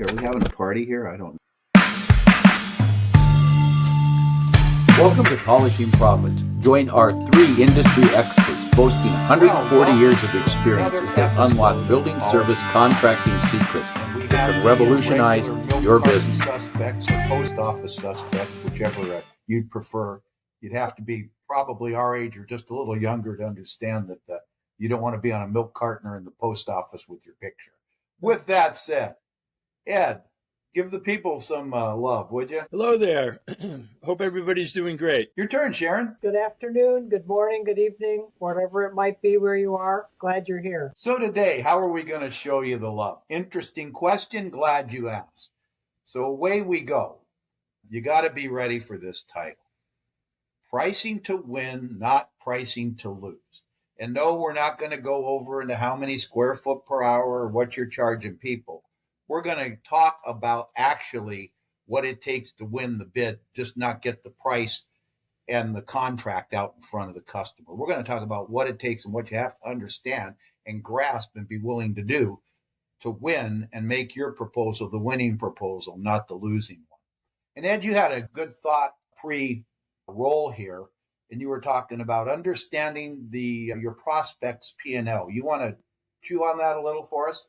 Are we having a party here? I don't know. Welcome to Polishing Profits. Join our 3 industry experts boasting 140 years of experience as they unlock building service contracting secrets that can revolutionize your business. Suspects or post office suspects, whichever you'd prefer. You'd have to be probably our age or just a little younger to understand that you don't want to be on a milk carton or in the post office with your picture. With that said, Ed, give the people some love, would you? Hello there. Hope everybody's doing great. Your turn, Sharon. Good afternoon, good morning, good evening, whatever it might be where you are. Glad you're here. So today, how are we going to show you the love? Interesting question. Glad you asked. So away we go. You got to be ready for this title. Pricing to win, not pricing to lose. And no, we're not going to go over into how many square foot per hour or what you're charging people. We're going to talk about actually what it takes to win the bid, just not get the price and the contract out in front of the customer. We're going to talk about what it takes and what you have to understand and grasp and be willing to do to win and make your proposal the winning proposal, not the losing one. And Ed, you had a good thought pre-roll here, and you were talking about understanding your prospect's P&L. You want to chew on that a little for us?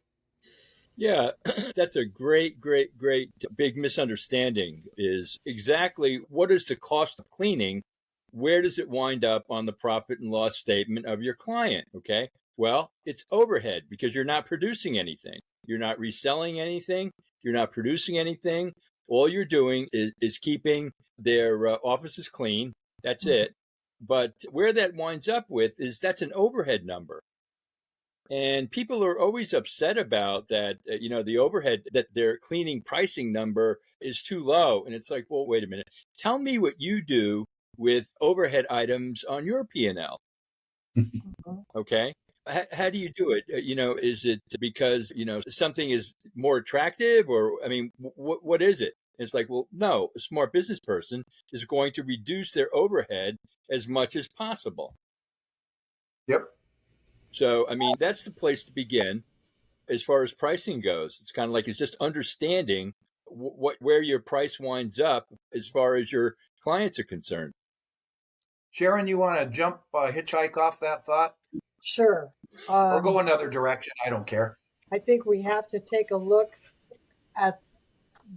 Yeah, that's a great big misunderstanding is exactly what is the cost of cleaning? Where does it wind up on the profit and loss statement of your client? Okay. Well, it's overhead because you're not producing anything. You're not reselling anything. You're not producing anything. All you're doing is keeping their offices clean. That's it. But where that winds up with is that's an overhead number. And people are always upset about that, the overhead, that their cleaning pricing number is too low. And it's like, well, wait a minute. Tell me what you do with overhead items on your P&L. Okay. How do you do it? Is it because, something is more attractive or, what is it? It's like, well, no, a smart business person is going to reduce their overhead as much as possible. Yep. So, that's the place to begin as far as pricing goes. It's kind of like it's just understanding where your price winds up as far as your clients are concerned. Sharon, you want to hitchhike off that thought? Sure. Or go another direction. I don't care. I think we have to take a look at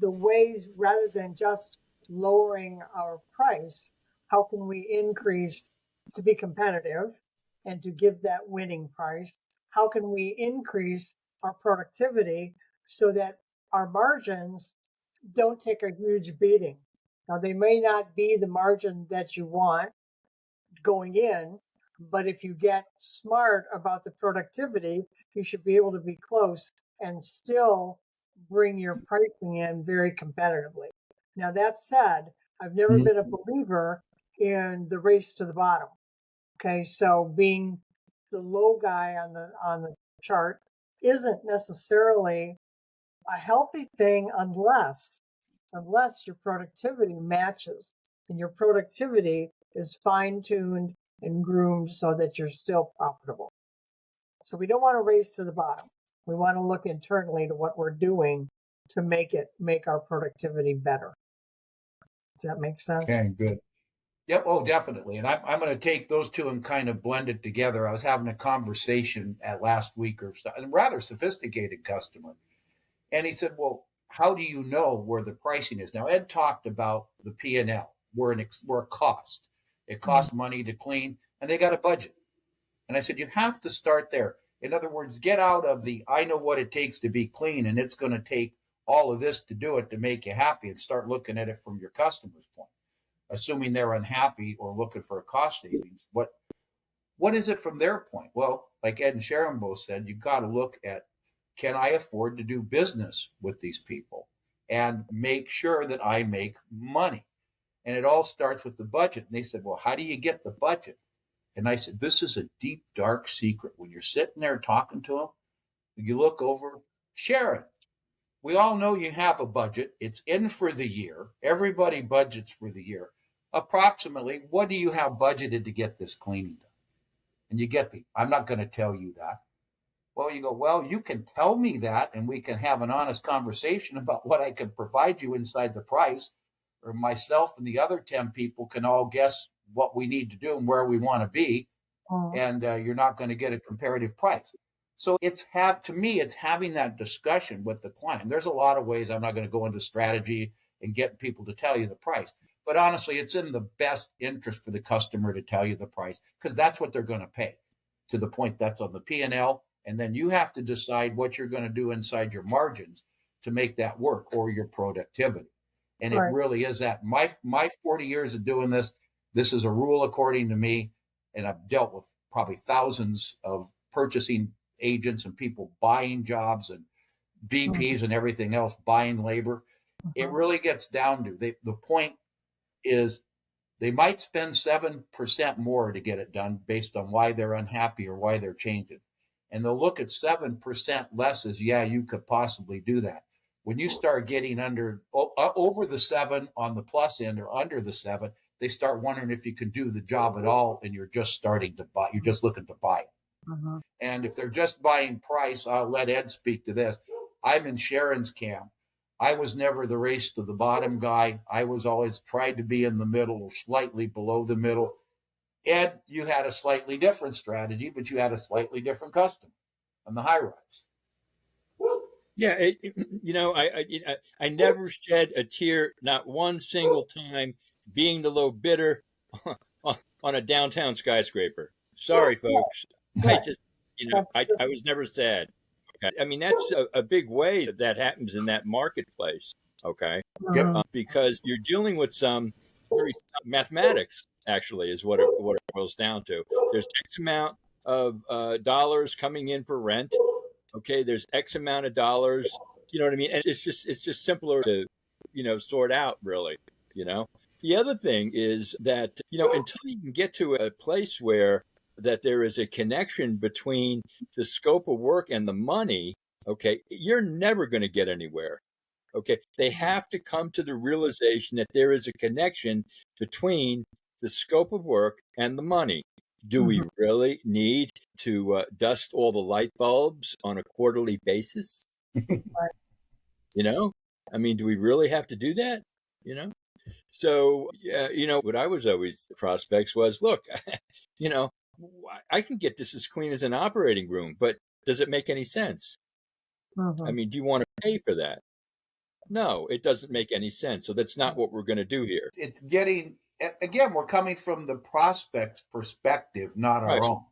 the ways, rather than just lowering our price, how can we increase to be competitive and to give that winning price? How can we increase our productivity so that our margins don't take a huge beating? Now, they may not be the margin that you want going in, but if you get smart about the productivity, you should be able to be close and still bring your pricing in very competitively. Now, that said, I've never been a believer in the race to the bottom. Okay, so being the low guy on the chart isn't necessarily a healthy thing unless your productivity matches and your productivity is fine-tuned and groomed so that you're still profitable. So we don't want to race to the bottom. We want to look internally to what we're doing to make our productivity better. Does that make sense? Okay, good. Yep. Oh, definitely. And I'm going to take those two and kind of blend it together. I was having a conversation last week or so, a rather sophisticated customer. And he said, well, how do you know where the pricing is? Now, Ed talked about the P&L. We're a cost. It costs money to clean, and they got a budget. And I said, you have to start there. In other words, get out of I know what it takes to be clean, and it's going to take all of this to do it to make you happy, and start looking at it from your customer's point. Assuming they're unhappy or looking for a cost savings. What is it from their point? Well, like Ed and Sharon both said, you've got to look at, can I afford to do business with these people and make sure that I make money? And it all starts with the budget. And they said, well, how do you get the budget? And I said, this is a deep, dark secret. When you're sitting there talking to them, you look over, Sharon, we all know you have a budget. It's in for the year. Everybody budgets for the year. Approximately, what do you have budgeted to get this cleaning done? And you get I'm not going to tell you that. Well, you go, well, you can tell me that and we can have an honest conversation about what I can provide you inside the price, or myself and the other 10 people can all guess what we need to do and where we want to be. Mhm. And you're not going to get a comparative price. So to me, it's having that discussion with the client. There's a lot of ways. I'm not going to go into strategy and get people to tell you the price. But honestly, it's in the best interest for the customer to tell you the price because that's what they're going to pay to the point that's on the P&L. And then you have to decide what you're going to do inside your margins to make that work or your productivity. And it Right. really is that. My 40 years of doing this is a rule according to me. And I've dealt with probably thousands of purchasing agents and people buying jobs and VPs and everything else, buying labor. It really gets down to the point is they might spend 7% more to get it done based on why they're unhappy or why they're changing. And they'll look at 7% less as, yeah, you could possibly do that. When you start getting over the 7 on the plus end or under the 7, they start wondering if you can do the job at all and you're just starting to buy, you're just looking to buy it. Mhm. And if they're just buying price, I'll let Ed speak to this. I'm in Sharon's camp. I was never the race to the bottom guy. I was always tried to be in the middle or slightly below the middle. Ed, you had a slightly different strategy, but you had a slightly different customer on the high rise. Yeah, I never shed a tear, not one single time, being the low bidder on a downtown skyscraper. Sorry, folks. I just, I was never sad. Okay? I mean, that's a big way that happens in that marketplace. Okay, Mhm. because you're dealing with some very mathematics. Actually, is what it boils down to. There's X amount of dollars coming in for rent. Okay, there's X amount of dollars. You know what I mean? And it's just simpler to, sort out really, you know. The other thing is that, until you can get to a place where that there is a connection between the scope of work and the money, okay, you're never going to get anywhere. Okay, they have to come to the realization that there is a connection between the scope of work and the money. Do we really need to dust all the light bulbs on a quarterly basis? Right. I mean, do we really have to do that? You know? So, what I was always prospects was, look, I can get this as clean as an operating room, but does it make any sense? I mean, do you want to pay for that? No, it doesn't make any sense. So that's not what we're going to do here. It's getting, again, we're coming from the prospect's perspective, not our Right. own.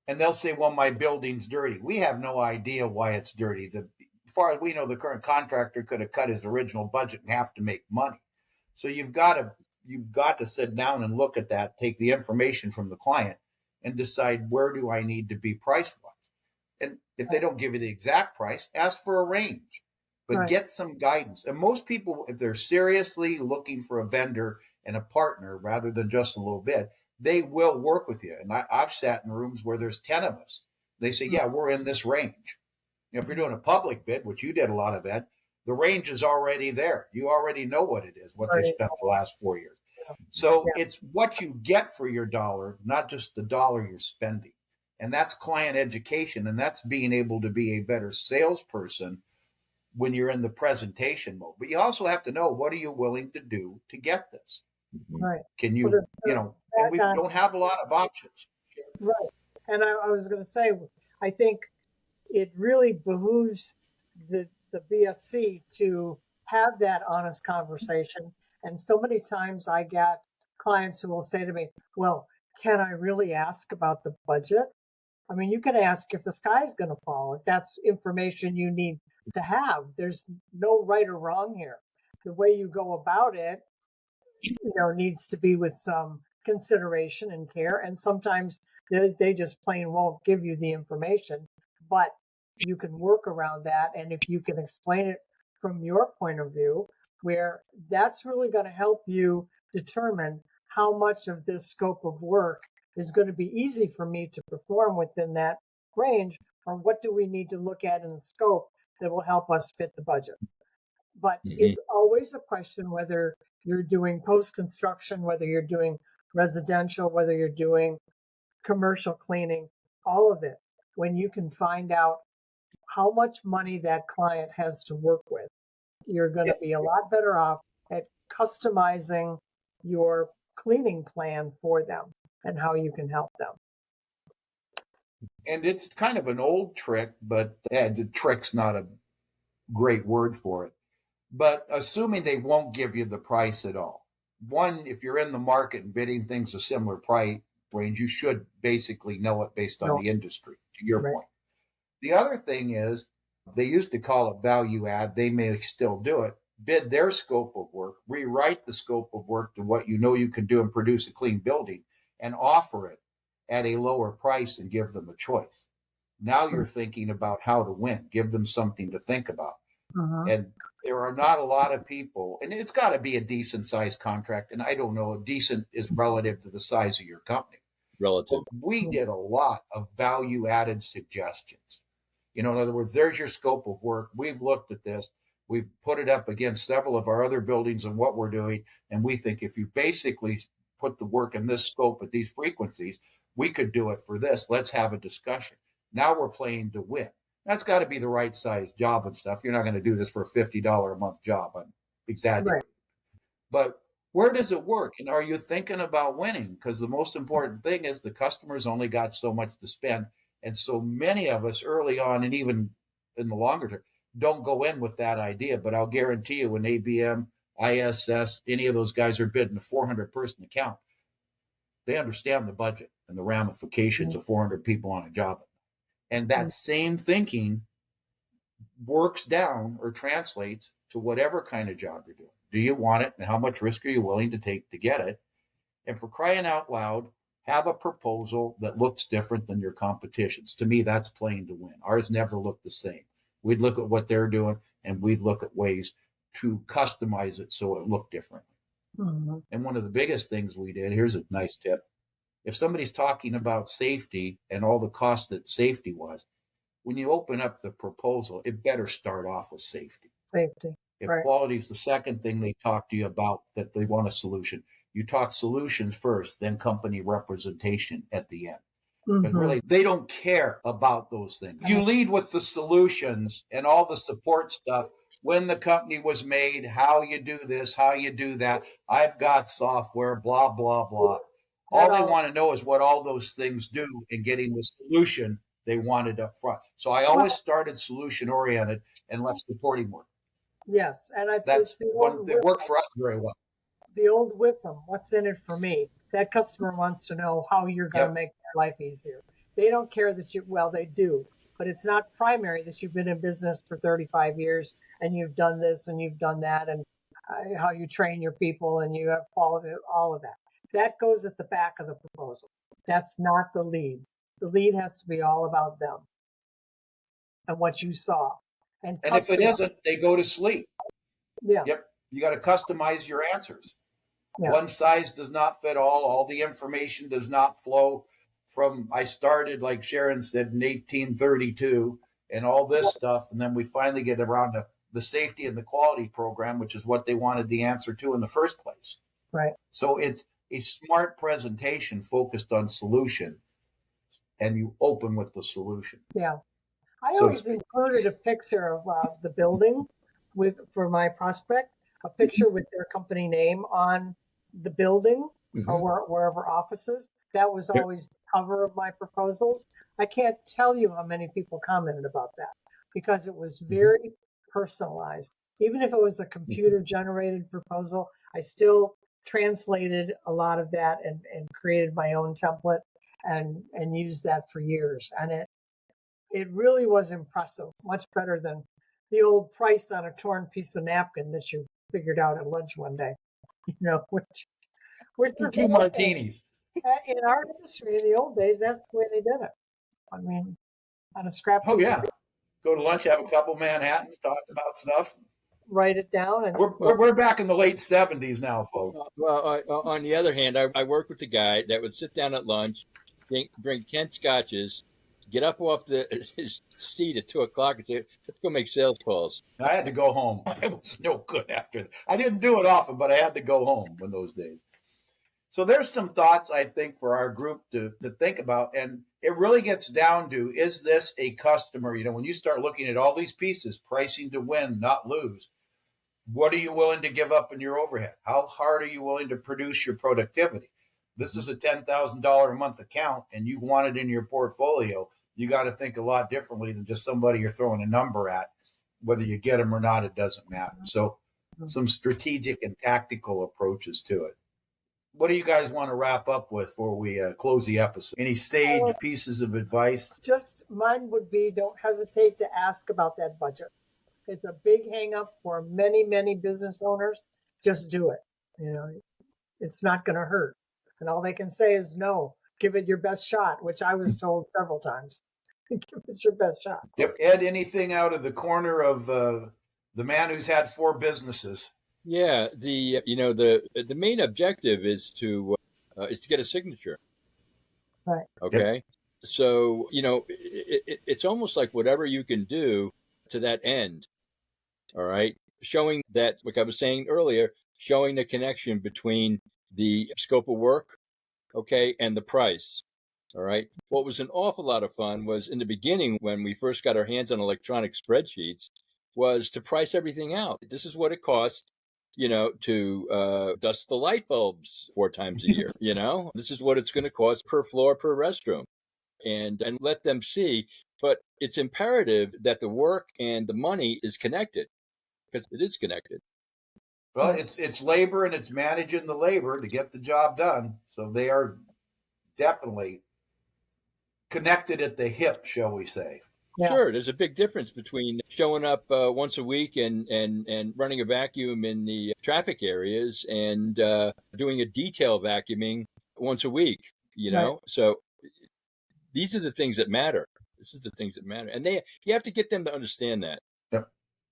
And they'll say, well, my building's dirty. We have no idea why it's dirty. As far as we know, the current contractor could have cut his original budget in half to make money. So you've got to sit down and look at that, take the information from the client and decide where do I need to be price wise. And if they don't give you the exact price, ask for a range, but Right. get some guidance. And most people, if they're seriously looking for a vendor and a partner rather than just a little bit, they will work with you. And I've sat in rooms where there's 10 of us. They say, yeah, we're in this range. If you're doing a public bid, which you did a lot of, Ed, the range is already there. You already know what it is, what they spent the last 4 years. So it's what you get for your dollar, not just the dollar you're spending. And that's client education. And that's being able to be a better salesperson when you're in the presentation mode. But you also have to know, what are you willing to do to get this? Right. Can Well, you, and we don't have a lot of options. Right. And I was going to say, I think it really behooves the BSC to have that honest conversation. And so many times I get clients who will say to me, well, can I really ask about the budget? I mean, you can ask if the sky's going to fall, if that's information you need to have. There's no right or wrong here. The way you go about it, needs to be with some consideration and care. And sometimes they just plain won't give you the information, but you can work around that. And if you can explain it from your point of view, where that's really going to help you determine how much of this scope of work is going to be easy for me to perform within that range, or what do we need to look at in the scope that will help us fit the budget. But it's always a question whether you're doing post-construction, whether you're doing residential, whether you're doing commercial cleaning, all of it. when you can find out how much money that client has to work with, you're going to be a lot better off at customizing your cleaning plan for them and how you can help them. And it's kind of an old trick, but the trick's not a great word for it. But assuming they won't give you the price at all. One, if you're in the market and bidding things a similar price range, you should basically know it based on the industry, to your point. The other thing is, they used to call it value add. They may still do it. Bid their scope of work, rewrite the scope of work to what you know you can do and produce a clean building, and offer it at a lower price and give them a choice. Now you're thinking about how to win. Give them something to think about. And there are not a lot of people, and it's got to be a decent sized contract. And I don't know, decent is relative to the size of your company. Relative. But we did a lot of value added suggestions. In other words, there's your scope of work. We've looked at this. We've put it up against several of our other buildings and what we're doing. And we think if you basically put the work in this scope at these frequencies, we could do it for this. Let's have a discussion. Now we're playing to win. That's got to be the right size job and stuff. You're not going to do this for a $50 a month job. I'm exaggerating. Right. But where does it work? And are you thinking about winning? Because the most important thing is the customer's only got so much to spend. And so many of us early on, and even in the longer term, don't go in with that idea. But I'll guarantee you when ABM, ISS, any of those guys are bidding a 400-person account, they understand the budget and the ramifications of 400 people on a job. And that same thinking works down or translates to whatever kind of job you're doing. Do you want it? And how much risk are you willing to take to get it? And for crying out loud, have a proposal that looks different than your competition's. To me, that's playing to win. Ours never looked the same. We'd look at what they're doing, and we'd look at ways to customize it so it looked differently. And one of the biggest things we did, here's a nice tip. If somebody's talking about safety and all the cost that safety was, when you open up the proposal, it better start off with safety. If quality is the second thing they talk to you about that they want a solution, you talk solutions first, then company representation at the end. But really, they don't care about those things. You lead with the solutions and all the support stuff. When the company was made, how you do this, how you do that. I've got software, blah, blah, blah. All they want to know is what all those things do and getting the solution they wanted up front. So I always started solution oriented and left supporting work. Yes. And that's one that worked for us very well. The old Whipham, what's in it for me? That customer wants to know how you're going to make their life easier. They don't care that they do, but it's not primary that you've been in business for 35 years and you've done this and you've done that and how you train your people and you have quality, all of that. That goes at the back of the proposal. That's not the lead. The lead has to be all about them and what you saw. And if it isn't, they go to sleep. Yeah. Yep. You got to customize your answers. Yeah. One size does not fit all. All the information does not flow from, I started, like Sharon said, in 1832 and all this stuff. And then we finally get around to the safety and the quality program, which is what they wanted the answer to in the first place. Right. So it's a smart presentation focused on solution, and you open with the solution. Yeah. I always included a picture of the building for my prospect, a picture with their company name on the building or wherever offices. That was always the cover of my proposals. I can't tell you how many people commented about that because it was very personalized. Even if it was a computer generated proposal, I still translated a lot of that and created my own template and used that for years. And it really was impressive, much better than the old price on a torn piece of napkin that you figured out at lunch one day, which 2 martinis. In our industry, in the old days, that's the way they did it. I mean, on a scrap piece of paper. Go to lunch, have a couple Manhattans, talk about stuff. Write it down. And we're back in the late 70s now, folks. Well, on the other hand, I worked with a guy that would sit down at lunch, drink 10 scotches, get up off his seat at 2:00 and say, let's go make sales calls. I had to go home. I was no good after that. I didn't do it often, but I had to go home in those days. So there's some thoughts, I think, for our group to think about. And it really gets down to, is this a customer? When you start looking at all these pieces, pricing to win, not lose, what are you willing to give up in your overhead? How hard are you willing to produce your productivity? This is a $10,000 a month account and you want it in your portfolio. You got to think a lot differently than just somebody you're throwing a number at. Whether you get them or not, it doesn't matter. So some strategic and tactical approaches to it. What do you guys want to wrap up with before we close the episode? Any sage pieces of advice? Just mine would be, don't hesitate to ask about that budget. It's a big hang up for many, many business owners. Just do it. It's not going to hurt. And all they can say is no, give it your best shot, which I was told several times. Give it your best shot. Yep. Ed, anything out of the corner of the man who's had 4 businesses? Yeah, the main objective is to get a signature. Right. Okay. Yep. So it's almost like whatever you can do to that end. All right, showing that, like I was saying earlier, showing the connection between the scope of work, okay, and the price. All right. What was an awful lot of fun was in the beginning when we first got our hands on electronic spreadsheets was to price everything out. This is what it cost, to dust the light bulbs 4 times a year. This is what it's going to cost per floor, per restroom, and let them see. But it's imperative that the work and the money is connected, because it is connected. Well, it's labor and it's managing the labor to get the job done. So they are definitely connected at the hip, shall we say. Yeah. Sure, there's a big difference between showing up once a week and running a vacuum in the traffic areas and doing a detail vacuuming once a week, Right. So these are the things that matter. This is the things that matter. And you have to get them to understand that. Yep.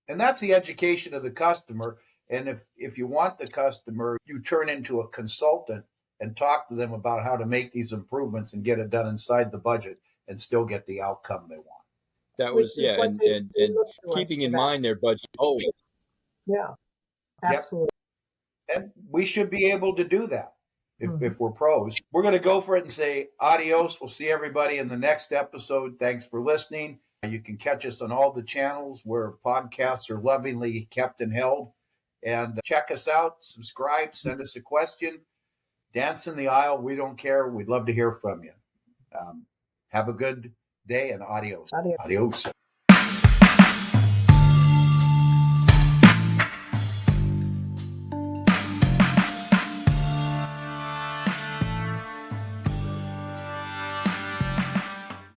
And that's the education of the customer. And if you want the customer, you turn into a consultant and talk to them about how to make these improvements and get it done inside the budget and still get the outcome they want. That was, Which is what and they look to us keeping for in that. mind their budget always. Yeah, absolutely. And we should be able to do that if we're pros. We're going to go for it and say adios. We'll see everybody in the next episode. Thanks for listening. You can catch us on all the channels where podcasts are lovingly kept and held. And check us out, subscribe, send us a question, dance in the aisle. We don't care. We'd love to hear from you. Have a good day and adios. Adios. Adios.